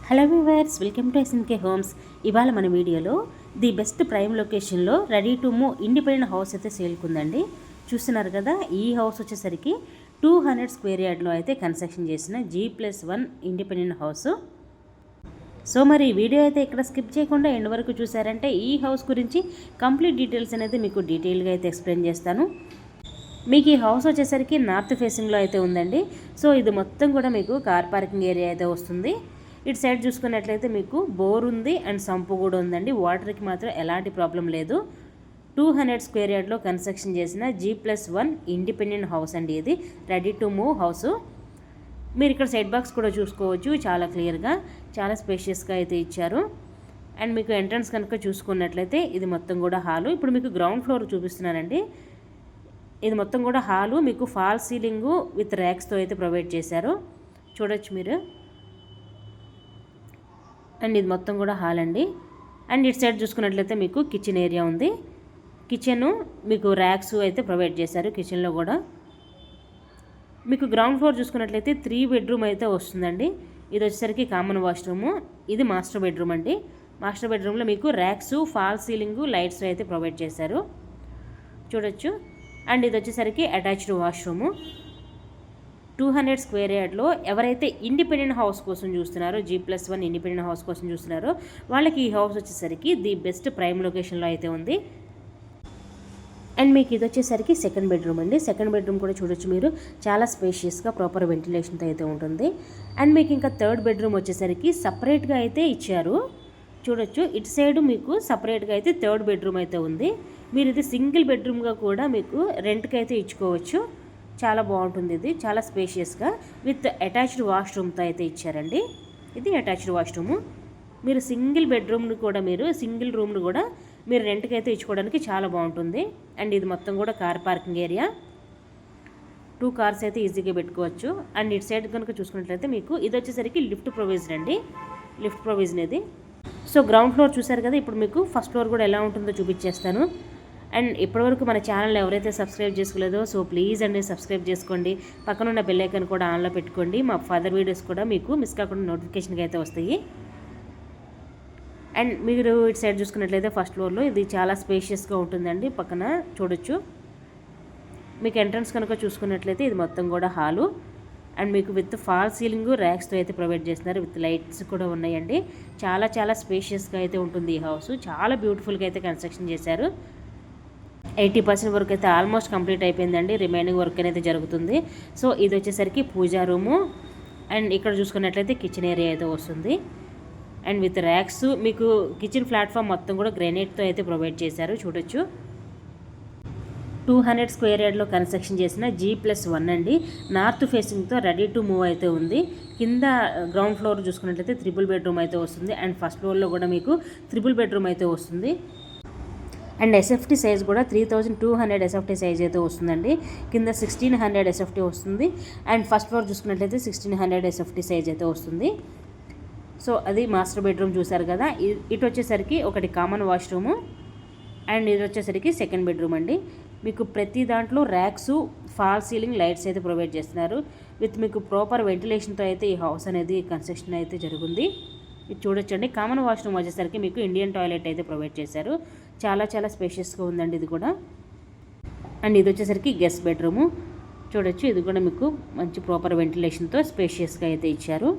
Hello viewers, welcome to SNK homes. ఇవాళ మన వీడియోలో ది బెస్ట్ ప్రైమ్ లొకేషన్లో ready to move independent house అయితే సేల్కుందండి. చూస్తున్నారు కదా, ఈ హౌస్ వచ్చేసరికి 200 స్క్వేర్ యార్డ్లో అయితే కన్స్ట్రక్షన్ చేసిన G+1 ఇండిపెండెంట్ హౌస్. సో మరి ఈ వీడియో అయితే ఇక్కడ స్కిప్ చేయకుండా ఎండ్ వరకు చూసారంటే ఈ హౌస్ గురించి కంప్లీట్ డీటెయిల్స్ అనేది మీకు డీటెయిల్గా అయితే ఎక్స్ప్లెయిన్ చేస్తాను. మీకు ఈ హౌస్ వచ్చేసరికి నార్త్ ఫేసింగ్లో అయితే ఉందండి. సో ఇది మొత్తం కూడా మీకు కార్ పార్కింగ్ ఏరియా అయితే వస్తుంది. ఇటు సైడ్ చూసుకున్నట్లయితే మీకు బోర్ ఉంది అండ్ సంపు కూడా ఉందండి. వాటర్కి మాత్రం ఎలాంటి ప్రాబ్లం లేదు. 200 స్క్వేర్ యార్డ్లో కన్స్ట్రక్షన్ చేసిన G+1 ఇండిపెండెంట్ హౌస్ అండి. ఇది రెడీ టు మూవ్ హౌస్. మీరు ఇక్కడ సెట్ బాక్స్ కూడా చూసుకోవచ్చు. చాలా క్లియర్గా, చాలా స్పేషియస్గా అయితే ఇచ్చారు. అండ్ మీకు ఎంట్రన్స్ కనుక చూసుకున్నట్లయితే ఇది మొత్తం కూడా హాలు. ఇప్పుడు మీకు గ్రౌండ్ ఫ్లోర్ చూపిస్తున్నానండి. ఇది మొత్తం కూడా హాలు. మీకు ఫాల్ సీలింగు విత్ ర్యాక్స్తో అయితే ప్రొవైడ్ చేశారు. చూడొచ్చు మీరు. అండ్ ఇది మొత్తం కూడా హాల్ అండి. అండ్ ఇటు సైడ్ చూసుకున్నట్లయితే మీకు కిచెన్ ఏరియా ఉంది. కిచెను మీకు ర్యాక్స్ అయితే ప్రొవైడ్ చేశారు. కిచెన్లో కూడా మీకు గ్రౌండ్ ఫ్లోర్ చూసుకున్నట్లయితే 3 బెడ్రూమ్ అయితే వస్తుందండి. ఇది వచ్చేసరికి కామన్ వాష్రూము, ఇది మాస్టర్ బెడ్రూమ్ అండి. మాస్టర్ బెడ్రూమ్లో మీకు ర్యాక్స్, ఫాల్ సీలింగు, లైట్స్ అయితే ప్రొవైడ్ చేశారు. చూడొచ్చు. అండ్ ఇది వచ్చేసరికి అటాచ్డ్ వాష్రూము. 200 స్క్వేర్ యార్డ్లో ఎవరైతే ఇండిపెండెంట్ హౌస్ కోసం చూస్తున్నారో, G+1 ఇండిపెండెంట్ హౌస్ కోసం చూస్తున్నారో వాళ్ళకి ఈ హౌస్ వచ్చేసరికి ది బెస్ట్ ప్రైమ్ లొకేషన్లో అయితే ఉంది. అండ్ మీకు ఇది వచ్చేసరికి సెకండ్ బెడ్రూమ్ అండి. సెకండ్ బెడ్రూమ్ కూడా చూడొచ్చు మీరు. చాలా స్పేషియస్గా ప్రాపర్ వెంటిలేషన్తో అయితే ఉంటుంది. అండ్ మీకు ఇంకా థర్డ్ బెడ్రూమ్ వచ్చేసరికి సపరేట్గా అయితే ఇచ్చారు. చూడొచ్చు. ఇటు సైడ్ మీకు సపరేట్గా అయితే థర్డ్ బెడ్రూమ్ అయితే ఉంది. మీరు ఇది సింగిల్ బెడ్రూమ్గా కూడా మీకు రెంట్కి అయితే ఇచ్చుకోవచ్చు. చాలా బాగుంటుంది. ఇది చాలా స్పేషియస్గా విత్ అటాచ్డ్ వాష్రూమ్తో అయితే ఇచ్చారండి. ఇది అటాచ్డ్ వాష్రూము. మీరు సింగిల్ బెడ్రూమ్ని కూడా సింగిల్ రూమ్ని కూడా మీరు రెంట్కి అయితే ఇచ్చుకోవడానికి చాలా బాగుంటుంది. అండ్ ఇది మొత్తం కూడా కార్ పార్కింగ్ ఏరియా. 2 కార్స్ అయితే ఈజీగా పెట్టుకోవచ్చు. అండ్ ఇటు సైడ్ కనుక చూసుకున్నట్లయితే మీకు ఇది వచ్చేసరికి లిఫ్ట్ ప్రొవిజన్ అండి. లిఫ్ట్ ప్రొవిజన్ ఇది. సో గ్రౌండ్ ఫ్లోర్ చూసారు కదా, ఇప్పుడు మీకు ఫస్ట్ ఫ్లోర్ కూడా ఎలా ఉంటుందో చూపించేస్తాను. అండ్ ఇప్పటివరకు మన ఛానల్ ఎవరైతే సబ్స్క్రైబ్ చేసుకోలేదో సో ప్లీజ్ అండి సబ్స్క్రైబ్ చేసుకోండి. పక్కనున్న బెల్ ఐకాన్ కూడా ఆన్లో పెట్టుకోండి. మా ఫర్దర్ వీడియోస్ కూడా మీకు మిస్ కాకుండా నోటిఫికేషన్గా అయితే వస్తాయి. అండ్ మీరు ఇటు సైడ్ చూసుకున్నట్లయితే ఫస్ట్ ఫ్లోర్లో ఇది చాలా స్పేషియస్గా ఉంటుందండి. పక్కన చూడొచ్చు. మీకు ఎంట్రన్స్ కనుక చూసుకున్నట్లయితే ఇది మొత్తం కూడా హాలు. అండ్ మీకు విత్ ఫాల్ సీలింగ్ ర్యాక్స్తో అయితే ప్రొవైడ్ చేస్తున్నారు. విత్ లైట్స్ కూడా ఉన్నాయండి. చాలా చాలా స్పేషియస్గా అయితే ఉంటుంది ఈ హౌస్. చాలా బ్యూటిఫుల్గా అయితే కన్స్ట్రక్షన్ చేశారు. 80% వర్క్ అయితే ఆల్మోస్ట్ కంప్లీట్ అయిపోయిందండి. రిమైనింగ్ వర్క్ అనేది జరుగుతుంది. సో ఇది వచ్చేసరికి పూజా రూము. అండ్ ఇక్కడ చూసుకున్నట్లయితే కిచెన్ ఏరియా అయితే వస్తుంది. అండ్ విత్ ర్యాక్స్ మీకు కిచెన్ ప్లాట్ఫామ్ మొత్తం కూడా గ్రానైట్తో అయితే ప్రొవైడ్ చేశారు. చూడొచ్చు. 200 స్క్వేర్ యార్డ్లో కన్స్ట్రక్షన్ చేసిన G+1 అండి. నార్త్ ఫేసింగ్తో రెడీ టు మూవ్ అయితే ఉంది. కింద గ్రౌండ్ ఫ్లోర్ చూసుకున్నట్లయితే 3 బెడ్రూమ్ అయితే వస్తుంది. అండ్ ఫస్ట్ ఫ్లోర్లో కూడా మీకు 3 బెడ్రూమ్ అయితే వస్తుంది. అండ్ ఎస్ఎఫ్టీ సైజ్ కూడా 3200 ఎస్ఎఫ్టీ సైజ్ అయితే వస్తుందండి. కింద 1600 ఎస్ఎఫ్టీ వస్తుంది. అండ్ ఫస్ట్ ఫ్లోర్ చూసుకున్నట్లయితే 1600 ఎస్ఎఫ్టీ సైజ్ అయితే వస్తుంది. సో అది మాస్టర్ బెడ్రూమ్ చూసారు కదా. ఇటు వచ్చేసరికి ఒకటి కామన్ వాష్రూము. అండ్ ఇది వచ్చేసరికి సెకండ్ బెడ్రూమ్ అండి. మీకు ప్రతి దాంట్లో ర్యాక్స్, ఫాల్ సీలింగ్, లైట్స్ అయితే ప్రొవైడ్ చేస్తున్నారు. విత్ మీకు ప్రాపర్ వెంటిలేషన్తో అయితే ఈ హౌస్ అనేది కన్స్ట్రక్షన్ అయితే జరుగుతుంది. ఇది చూడొచ్చండి. కామన్ వాష్రూమ్ వచ్చేసరికి మీకు ఇండియన్ టాయిలెట్ అయితే ప్రొవైడ్ చేశారు. చాలా చాలా స్పేషియస్గా ఉందండి ఇది కూడా. అండ్ ఇది వచ్చేసరికి గెస్ట్ బెడ్రూము. చూడొచ్చు. ఇది కూడా మీకు మంచి ప్రాపర్ వెంటిలేషన్తో స్పేషియస్గా అయితే ఇచ్చారు.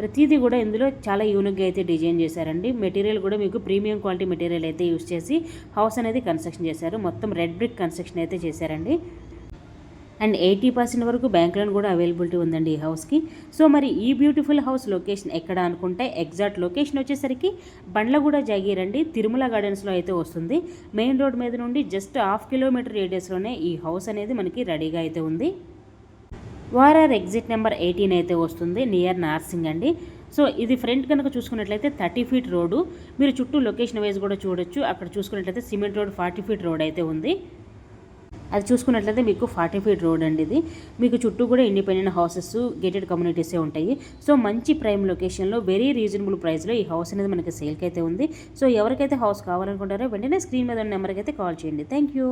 ప్రతిదీ కూడా ఇందులో చాలా యూనిక్గా అయితే డిజైన్ చేశారండి. మెటీరియల్ కూడా మీకు ప్రీమియం క్వాలిటీ మెటీరియల్ అయితే యూస్ చేసి హౌస్ అనేది కన్స్ట్రక్షన్ చేశారు. మొత్తం రెడ్ బ్రిక్ కన్స్ట్రక్షన్ అయితే చేశారండి. అండ్ 80% వరకు బ్యాంక్ లోన్ కూడా అవైలబిలిటీ ఉందండి ఈ హౌస్కి. సో మరి ఈ బ్యూటిఫుల్ హౌస్ లొకేషన్ ఎక్కడ అనుకుంటే ఎగ్జాక్ట్ లొకేషన్ వచ్చేసరికి బండ్లగూడ జాగీర్ అండి. తిరుమల గార్డెన్స్లో అయితే వస్తుంది. మెయిన్ రోడ్ మీద నుండి జస్ట్ 1/2 కిలోమీటర్ రేడియస్లోనే ఈ హౌస్ అనేది మనకి రెడీగా అయితే ఉంది. వారార్ ఎగ్జిట్ నెంబర్ 18 అయితే వస్తుంది. నియర్ నార్సింగ్ అండి. సో ఇది ఫ్రంట్ కనుక చూసుకున్నట్లయితే 30 ఫీట్ రోడ్డు. మీరు చుట్టూ లొకేషన్ వైజ్ కూడా చూడొచ్చు. అక్కడ చూసుకున్నట్లయితే సిమెంట్ రోడ్ 40 ఫీట్ రోడ్ అయితే ఉంది. అది చూసుకున్నట్లయితే మీకు 40 ఫీట్ రోడ్ అండి. ఇది మీకు చుట్టూ కూడా ఇండిపెండెంట్ హౌసెస్, గేటెడ్ కమ్యూనిటీసే ఉంటాయి. సో మంచి ప్రైమ్ లొకేషన్లో వెరీ రీజనబుల్ ప్రైస్లో ఈ హౌస్ అనేది మనకి సేల్కి అయితే ఉంది. సో ఎవరికైతే హౌస్ కావాలనుకుంటారో వెంటనే స్క్రీన్ మీద ఉన్న నెంబర్కి అయితే కాల్ చేయండి. Thank you.